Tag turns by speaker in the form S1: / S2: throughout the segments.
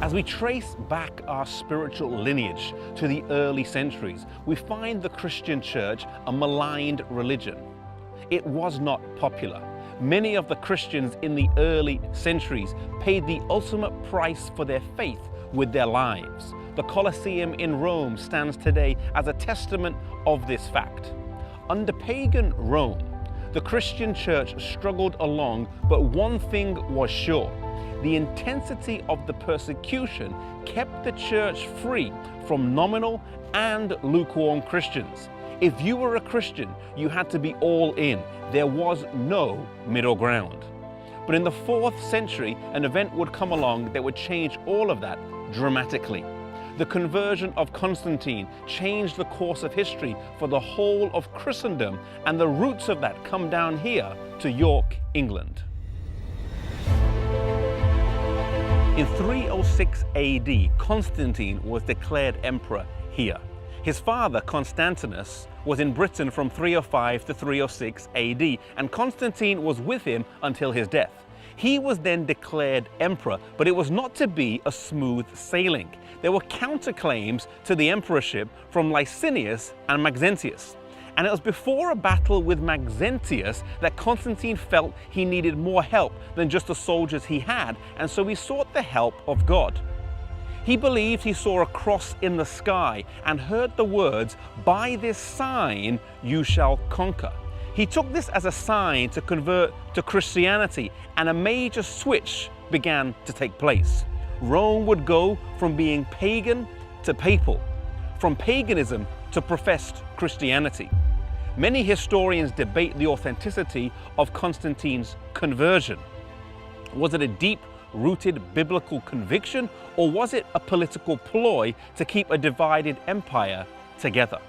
S1: As we trace back our spiritual lineage to the early centuries, we find the Christian church a maligned religion. It was not popular. Many of the Christians in the early centuries paid the ultimate price for their faith with their lives. The Colosseum in Rome stands today as a testament of this fact. Under pagan Rome, the Christian church struggled along, but one thing was sure. The intensity of the persecution kept the church free from nominal and lukewarm Christians. If you were a Christian, you had to be all in. There was no middle ground. But in the 4th century, an event would come along that would change all of that dramatically. The conversion of Konstantin changed the course of history for the whole of Christendom, and the roots of that come down here to York, England. In 306 AD, Konstantin was declared emperor here. His father, Konstantinus, was in Britain from 305 to 306 AD, and Konstantin was with him until his death. He was then declared emperor, but it was not to be a smooth sailing. There were counterclaims to the emperorship from Licinius and Maxentius. And it was before a battle with Maxentius that Konstantin felt he needed more help than just the soldiers he had, and so he sought the help of God. He believed he saw a cross in the sky and heard the words, "By this sign you shall conquer." He took this as a sign to convert to Christianity, and a major switch began to take place. Rome would go from being pagan to papal, from paganism to professed Christianity. Many historians debate the authenticity of Constantine's conversion. Was it a deep-rooted biblical conviction, or was it a political ploy to keep a divided empire together?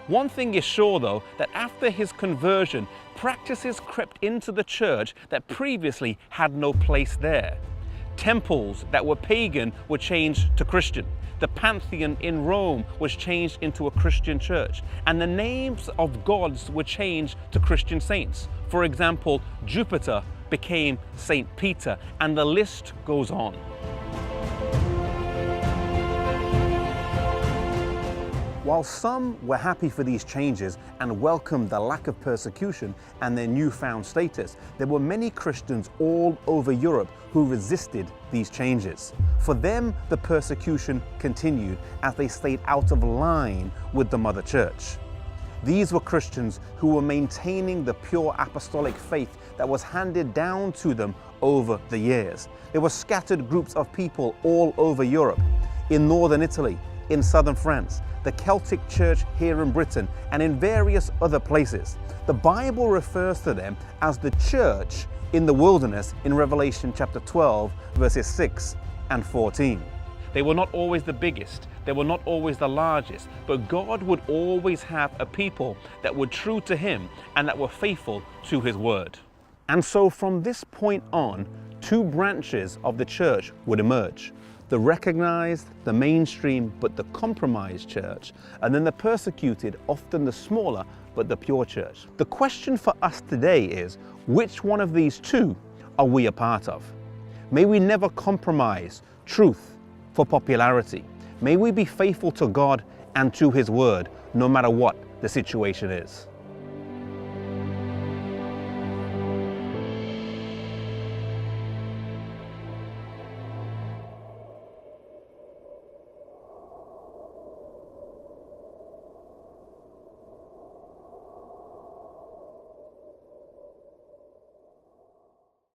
S1: One thing is sure, though, that after his conversion, practices crept into the church that previously had no place there. Temples that were pagan were changed to Christian. The Pantheon in Rome was changed into a Christian church, and the names of gods were changed to Christian saints. For example, Jupiter became Saint Peter, and the list goes on. While some were happy for these changes and welcomed the lack of persecution and their newfound status, there were many Christians all over Europe who resisted these changes. For them, the persecution continued as they stayed out of line with the Mother Church. These were Christians who were maintaining the pure apostolic faith that was handed down to them over the years. There were scattered groups of people all over Europe, in northern Italy, in southern France, the Celtic Church here in Britain, and in various other places. The Bible refers to them as the church in the wilderness in Revelation chapter 12, verses 6 and 14. They were not always the biggest, they were not always the largest, but God would always have a people that were true to Him and that were faithful to His word. And so from this point on, 2 branches of the church would emerge. The recognized, the mainstream, but the compromised church, and then the persecuted, often the smaller, but the pure church. The question for us today is, which one of these 2 are we a part of? May we never compromise truth for popularity. May we be faithful to God and to His word, no matter what the situation is.